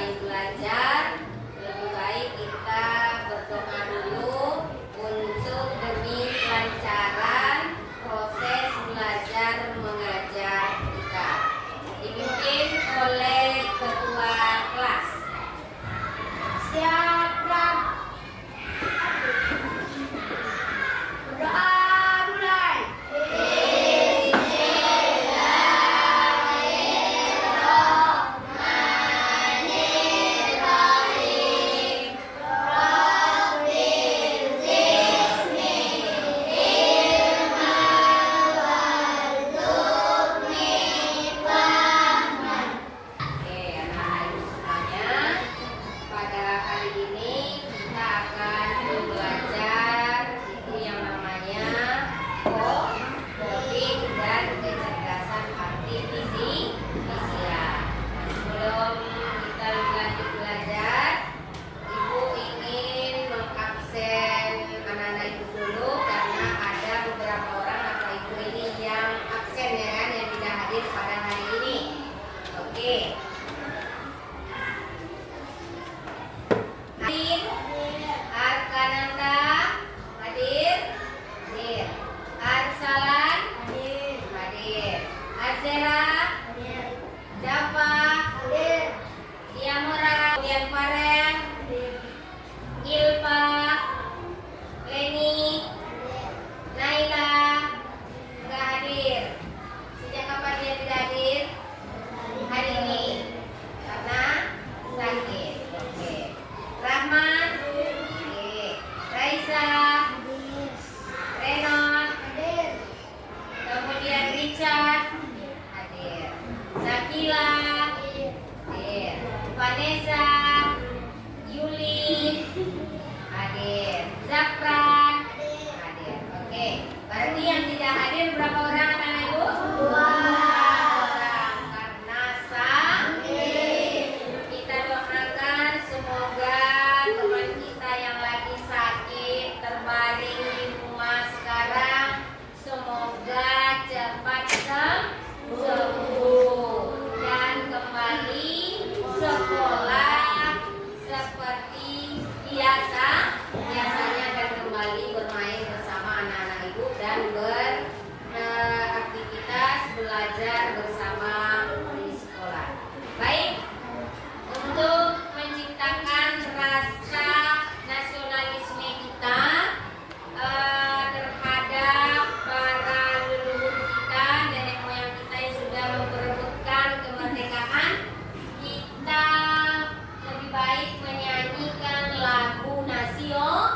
mulai belajar, lebih baik kita berdoa dulu untuk demi kelancaran proses belajar mengajar kita. Dipimpin oleh ketua kelas. Siap, Bram. Berdoa mulai. Vanessa, Yuli, hadir. Zafran, hadir. Oke, berarti yang tidak hadir berapa orang anak ibu? 2 orang. Karena kita doakan semoga teman kita yang lagi sakit terbaring di rumah sekarang, semoga cepat sembuh dan kembali sekolah seperti biasanya dan kembali bermain bersama anak-anak ibu dan beraktivitas belajar bersama di sekolah. Baik, untuk menciptakan rasa nasionalisme kita terhadap para leluhur kita, nenek moyang kita yang sudah memperebutkan kemerdekaan, kita lebih baik menyanyikan lagu nasional.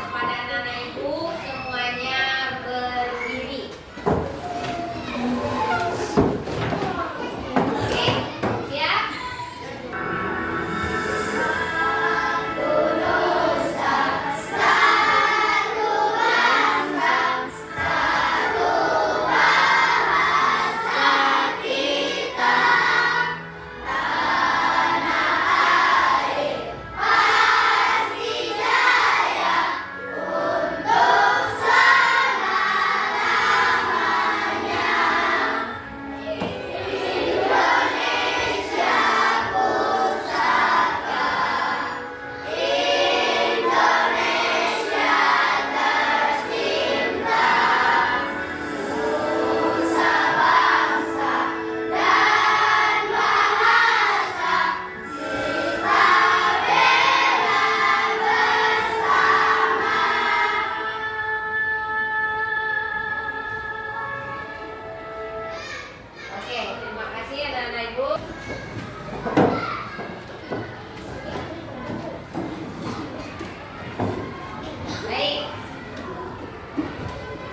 Kepada anak-anak ibu semuanya berdiri. Oke, siap? Oke, terima kasih anak-anak ibu. Baik,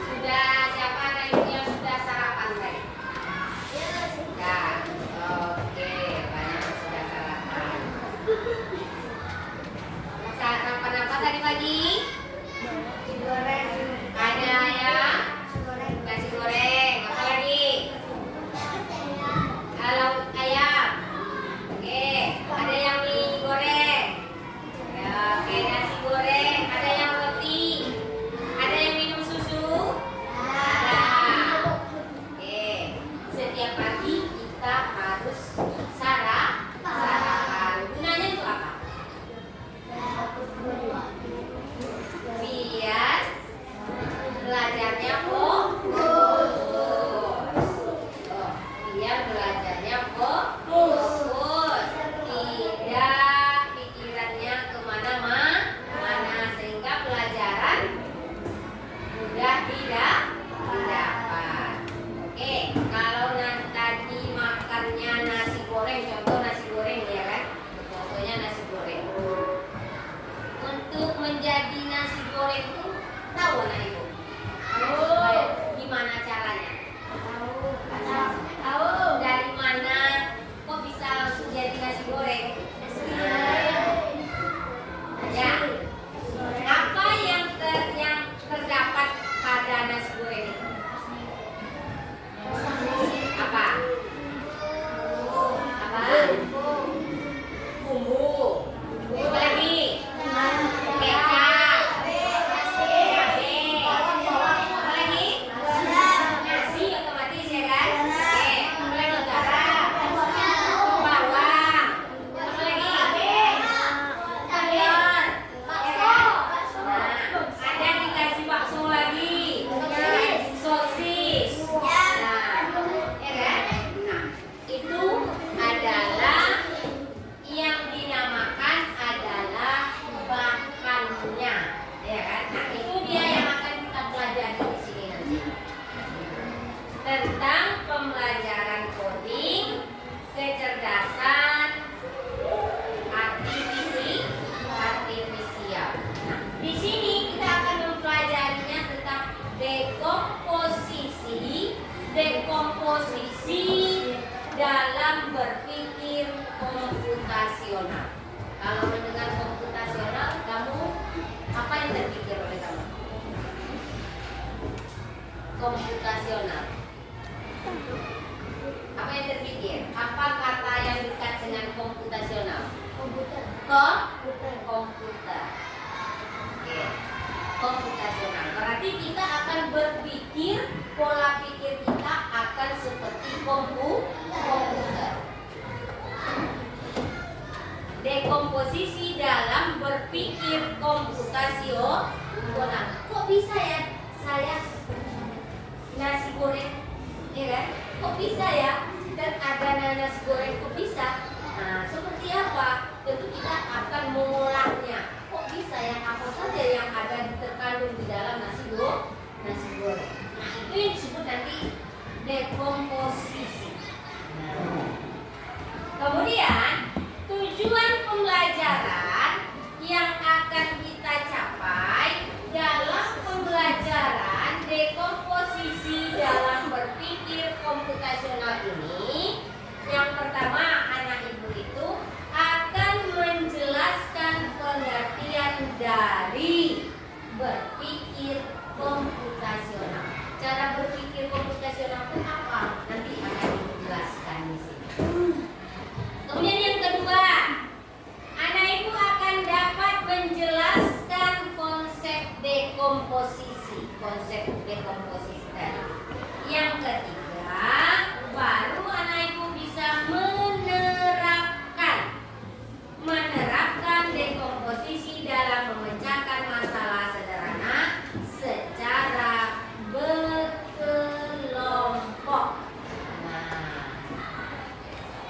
sudah siapa anak ibu yang sudah sarapan tadi? Ya, oke, banyak yang sudah sarapan. Sarapan apa tadi pagi? Nasi goreng. Ada ya? Nasi goreng. Apa lagi? Lauk ayam. Oke, ada yang mie goreng. Ya, oke, nasi goreng. Ada yang roti. Ada yang minum susu. Ada. Oke, setiap pagi kita harus sarapan. komputasional. Kalau mendengar komputasional, kamu apa yang terpikir oleh kamu? Komputasional. Apa yang terpikir? Apa kata yang dekat dengan komputasional? Komputer. Komputer. Oke. Komputasional. Berarti kita akan berpikir, pola pikir kita akan seperti komputer. Dekomposisi dalam berpikir komputasional. Kok bisa ya saya nasi goreng, ya kan? Kok bisa ya? Dan ada nasi goreng, kok bisa? Nah, seperti apa? Tentu kita akan mengolahnya. Kok bisa ya? Apa saja yang ada terkandung di dalam nasi goreng? Nah, itu yang disebut nanti dekomposisi. Nah. Kemudian tujuan pembelajaran yang akan kita capai dalam pembelajaran dekomposisi dalam berpikir komputasional ini, yang pertama anak ibu itu akan menjelaskan pengertian dari berpikir komputasional. Cara berpikir komputasional itu apa? Nanti akan ibu jelaskan di sini. Kemudian yang kedua, anak ibu akan dapat menjelaskan konsep dekomposisi tadi. Yang ketiga, baru anak ibu bisa menerapkan dekomposisi dalam memecahkan masalah sederhana secara berkelompok. Nah,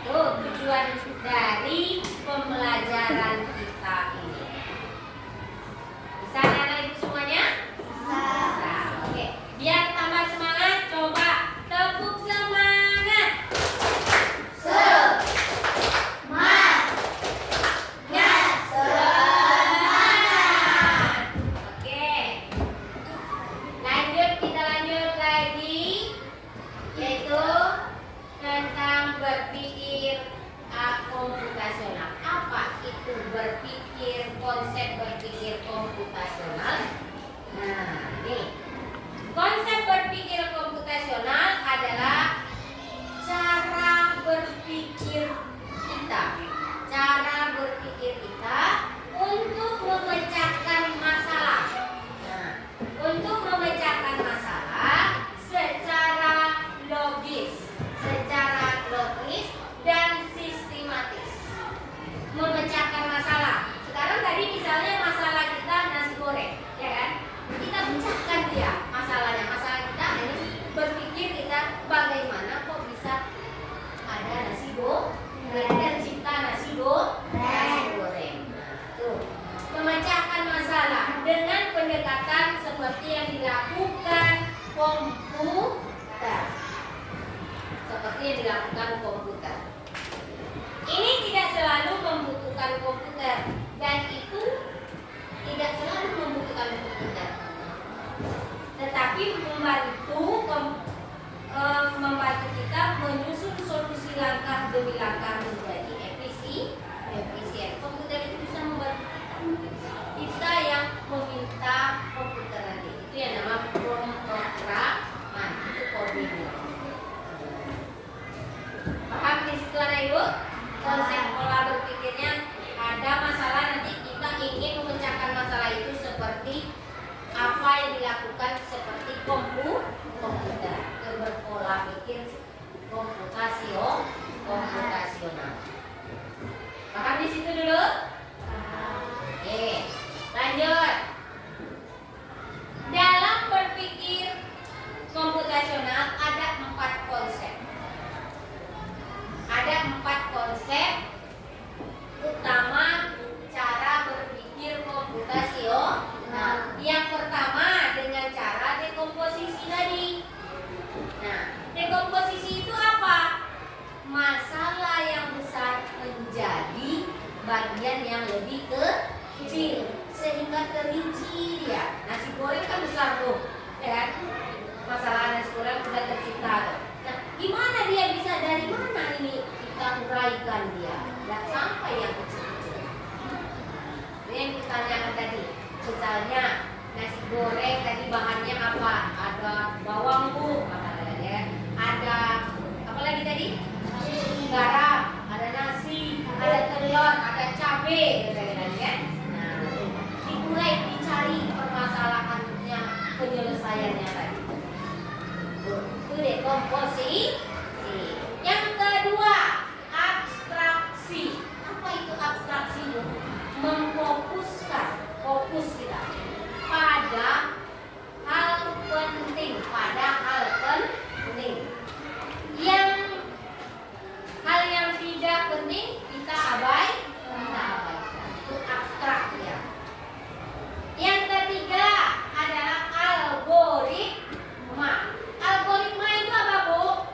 itu tujuan dari pembelajaran kita ini. Bisa anak ibu semuanya? Bisa. Oke. Biar tambah semangat, coba tepuk semangat. Semangat. Oke. Kita lanjut lagi, yaitu tentang berpikir komputasional. Apa itu konsep berpikir komputasional? Nah, ini konsep berpikir komputasional adalah cara berpikir kita untuk memecahkan masalah. Nah, untuk memecahkan masalah secara logis dan sistematis. Memecahkan masalah. Sekarang tadi misalnya masalah kita nasi goreng, ya kan? Kita pecahkan dia masalahnya. Masalah kita ini berpikir kita bagaimana kok bisa ada nasi goreng, tercipta nasi goreng. Nah, tuh. Memecahkan masalah dengan pendekatan seperti yang dilakukan komputer. Ini tidak selalu membutuhkan komputer, dan itu tidak selalu membutuhkan komputer, tetapi membantu kita menyusun solusi langkah demi langkah menjadi efisien. Komputer itu bisa membantu kita yang meminta komputer nanti. Itu yang nama pemrograman, itu coding. Paham di situ anak ibu? Konsep pola berpikirnya, ada masalah nanti kita ingin memecahkan masalah itu seperti apa yang dilakukan seperti komputer, berpola pikir komputasional. Paham di situ dulu? Oke, lanjut. Dalam berpikir komputasional ada 4 konsep. Ada 4 konsep utama cara berpikir komputasional. Yang pertama dengan cara dekomposisi tadi. Nah, dekomposisi itu apa? Masalah yang besar menjadi bagian yang lebih kecil sehingga terinci dia. Nasi goreng kan besar tuh, ya kan? Masalah nasi goreng sudah tercipta tuh. Nah, gimana dia bisa, dari mana ini kita uraikan dia? nggak sampai yang kecil-kecil. Ini yang ditanyakan tadi. Misalnya nasi goreng tadi bahannya apa? Ada bawang bu, katakanlah ya. Ada apa lagi tadi? Garam, ada nasi, ada telur, ada cabai, katakanlah ya. Nah, dimulai dicari permasalahannya, penyelesaiannya tadi. Itu dekomposisi. Yang kedua, abstraksi. Apa itu abstraksi? Memfokuskan, fokus kita pada hal penting, Yang hal yang tidak penting kita abaikan. Itu abstrak ya. Yang ketiga adalah algoritma. Algoritma itu apa, Bu?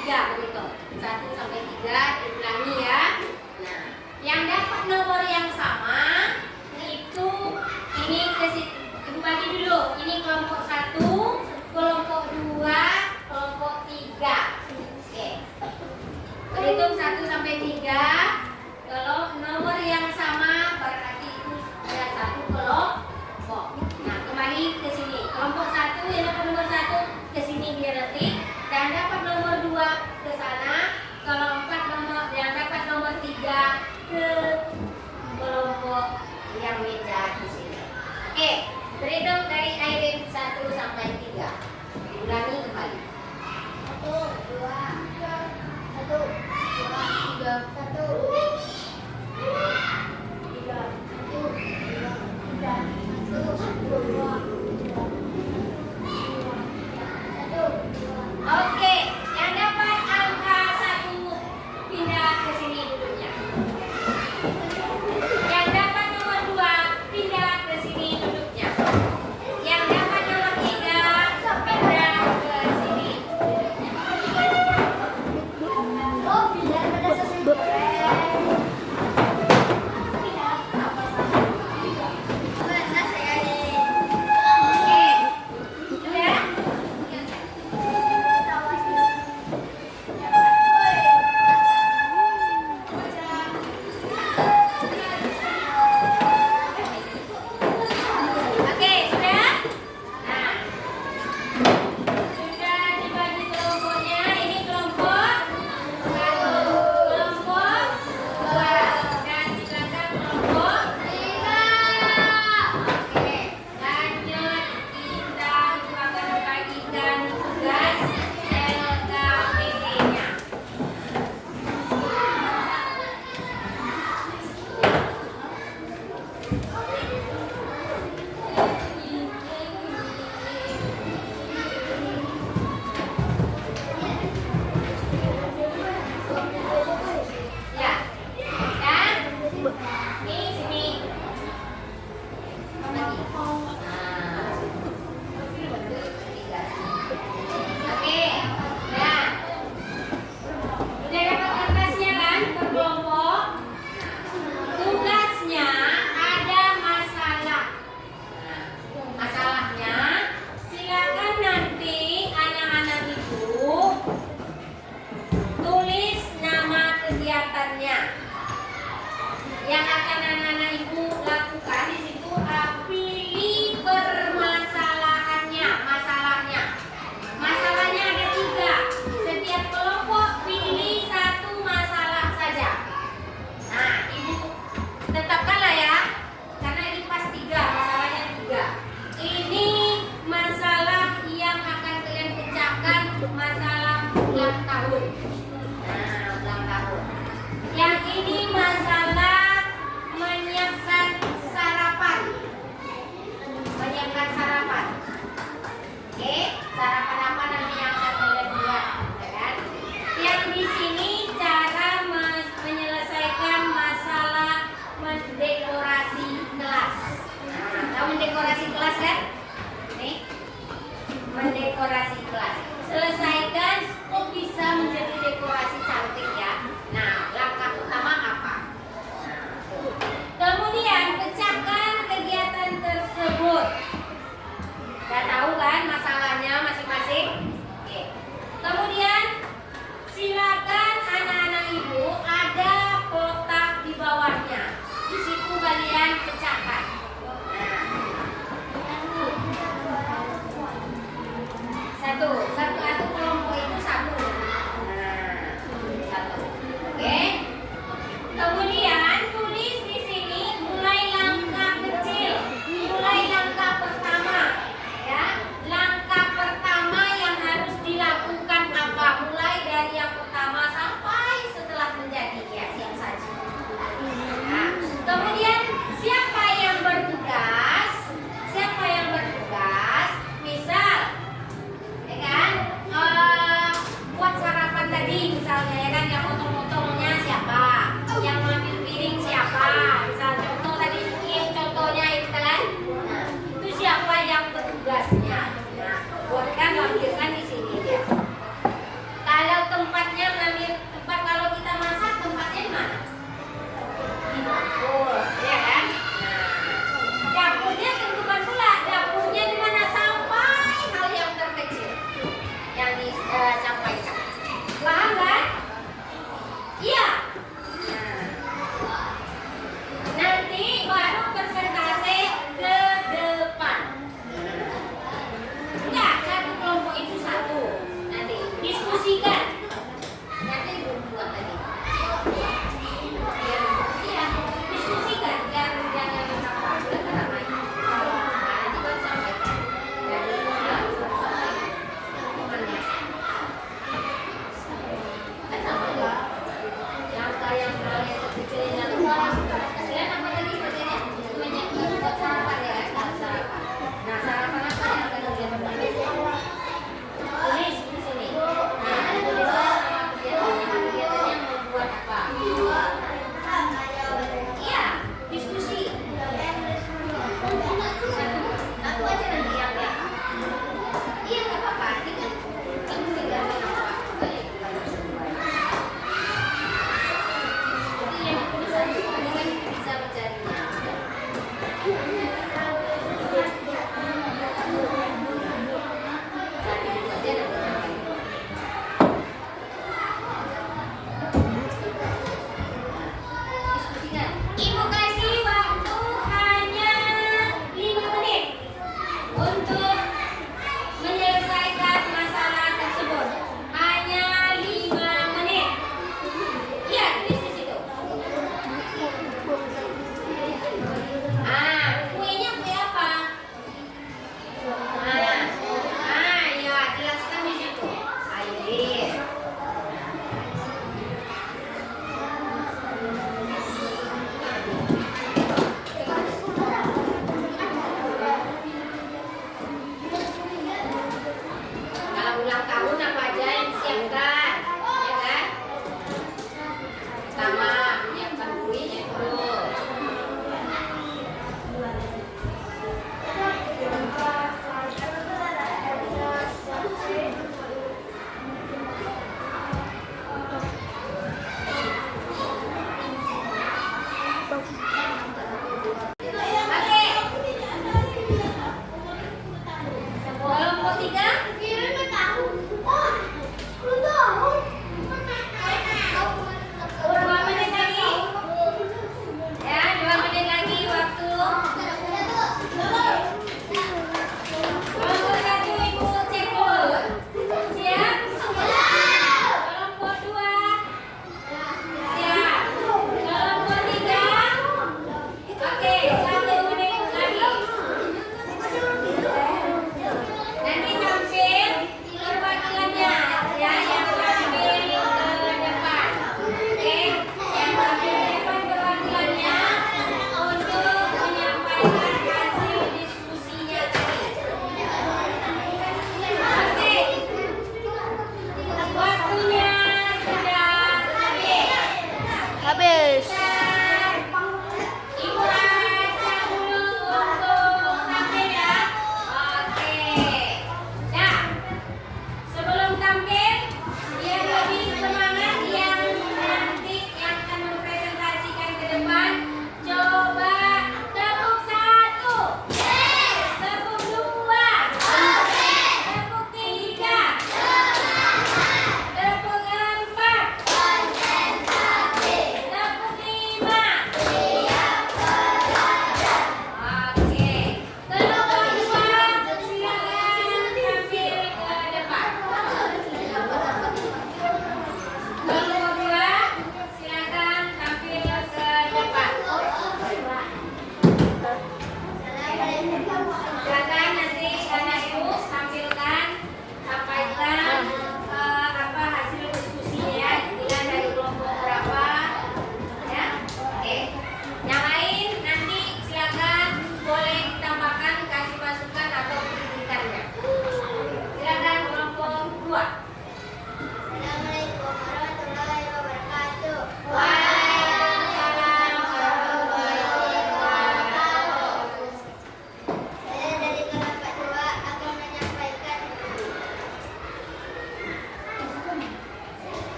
3 berhitung. 1 sampai 3 diulangi ya. Nah, yang dapat nomor yang sama itu ini ibu bagi dulu. Ini kelompok 1, kelompok 2, kelompok 3. Oke. Berhitung 1 sampai 3. Kalau nomor yang sama berarti itu ada satu kelompok. Nah, kembali ke sini. Kelompok 1 yang dapat nomor 1 ke sini dia nanti, dan dapat nomor 2 ke sana. Kelompok nomor yang dapat nomor 3 ke kelompok yang meja di sini. Oke, berhitung dari Airin 1 sampai 3. Diulangi kembali. 1, 2, 1, 2, 3, 1. Oke, yang dapat angka 1 pindah ke sini duduknya. Yang dapat nomor 2 pindah ke sini duduknya. Yang dapat nomor 3 pindah ke sini duduknya. Oh, pindah pada sesuai. Yang akan anak-anak ibu lakukan di situ, pilih permasalahannya, masalahnya ada 3. Setiap kelompok pilih 1 masalah saja. Nah, ibu tetapkanlah ya, karena ini pas 3, masalahnya 3. Ini masalah yang akan kalian pecahkan, masalah ulang tahun. Nah, ulang tahun. Yang ini masalah menyiapkan sarapan. Oke, sarapan apa nanti yang akan kalian buat, ya kan? Yang di sini cara menyelesaikan masalah mendekorasi kelas. Nah, tahu mendekorasi kelas kan? Nih, mendekorasi kelas. Selesaikan kok bisa menjadi dekorasi cantik ya. Nah, langkah utama apa? Kemudian pecahkan kegiatan tersebut. Udah tahu kan masalahnya masing-masing? Oke. Kemudian silakan anak-anak ibu ada kotak di bawahnya. Di situ kalian pecahkan. Satu kelompok itu 1. Nah, 1. Oke. Kemudian tulis di sini mulai langkah kecil, mulai langkah pertama, ya. Langkah pertama yang harus dilakukan apa? Mulai dari yang pertama sampai setelah menjadi siap saji. Nah, kemudian siapa yang bertugas? Misal, ya kan? Buat sarapan tadi misalnya, ya kan, yang motong-motongnya siapa? Yang ngambil piring siapa? Misal contoh tadi, contohnya itu kan. Nah, itu siapa yang bertugasnya? Nah, buatkan, lampirkan di sini ya. Kalau tempat Ibu kasih waktu hanya 5 menit untuk menyelesaikan masalah tersebut. Hanya 5 menit. Lihat di situ.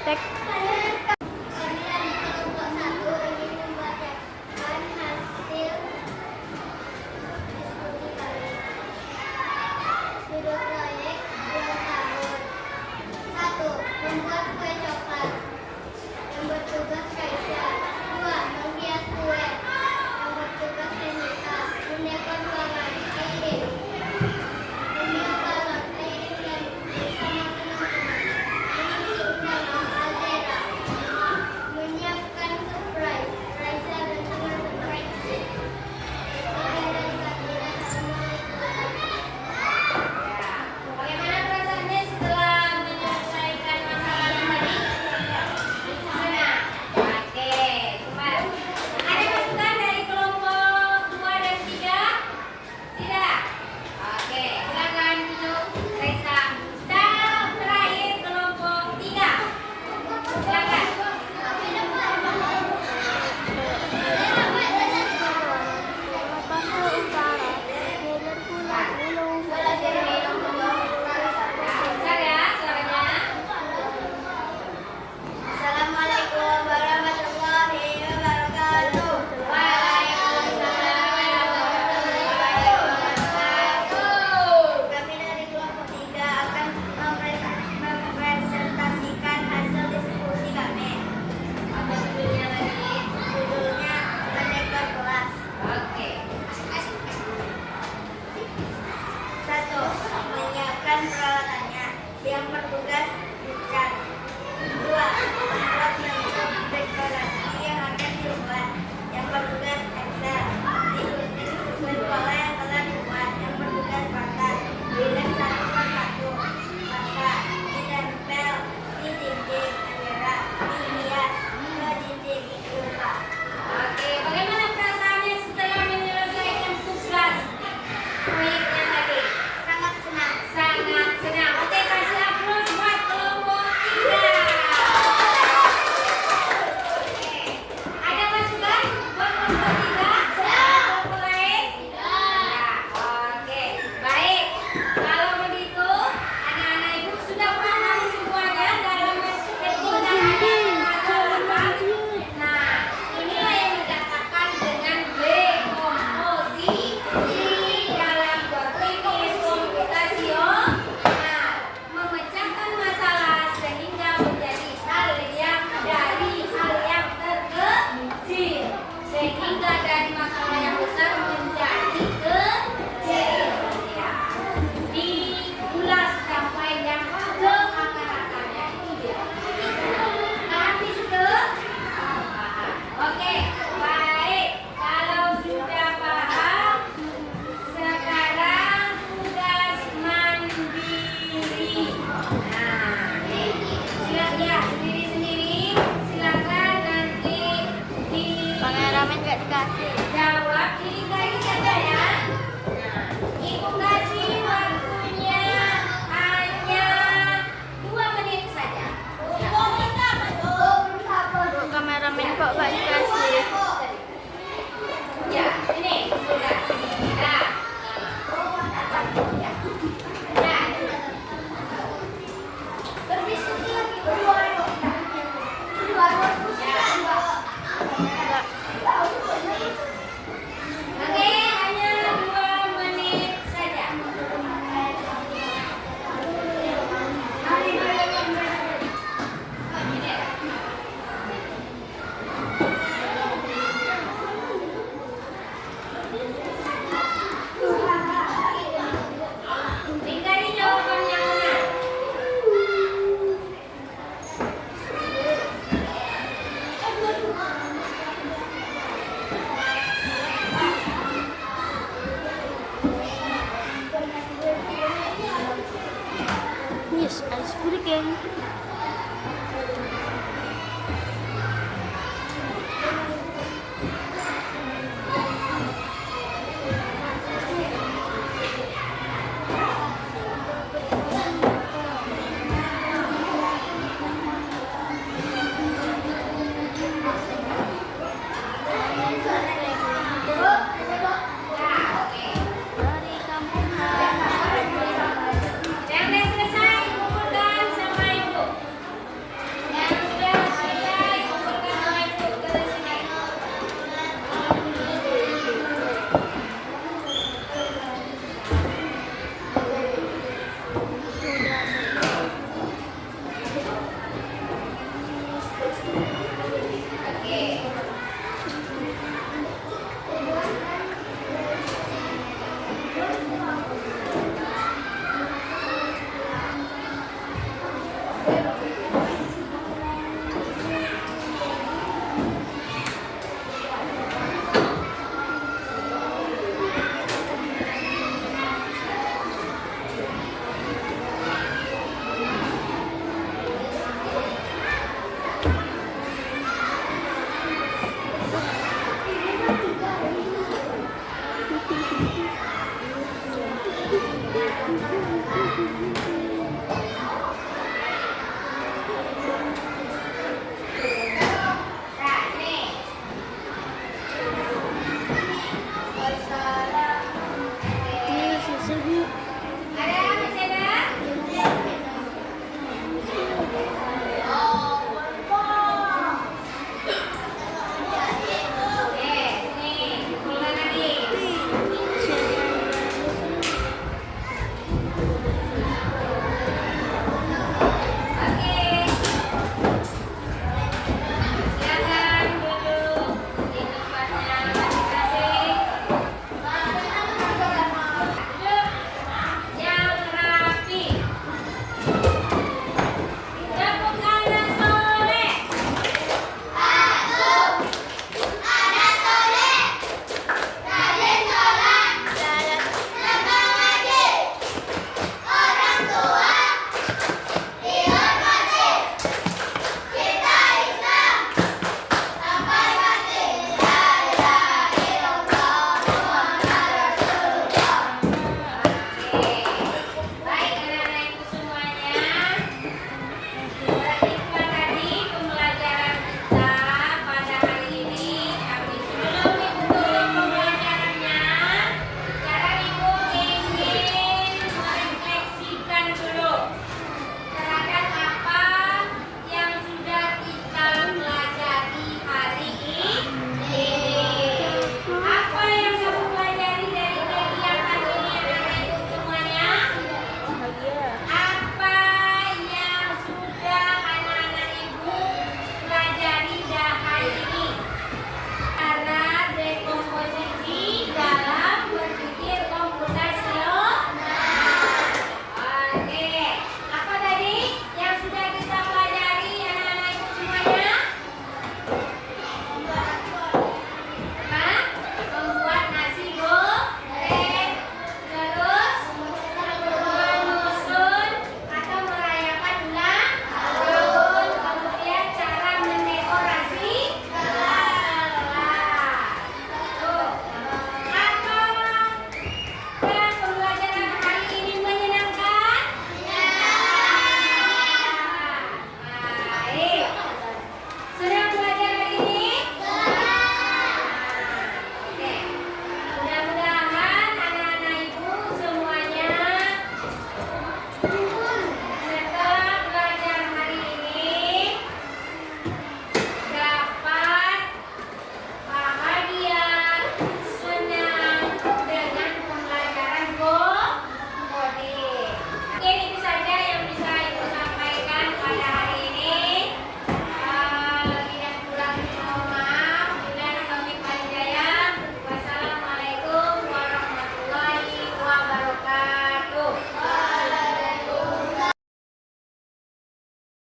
praktek. Kami dari kelompok 1 ingin membacakan hasil diskusi kami. Judul proyek ulang tahun. 1. Membuat kue coklat. Yang bertugas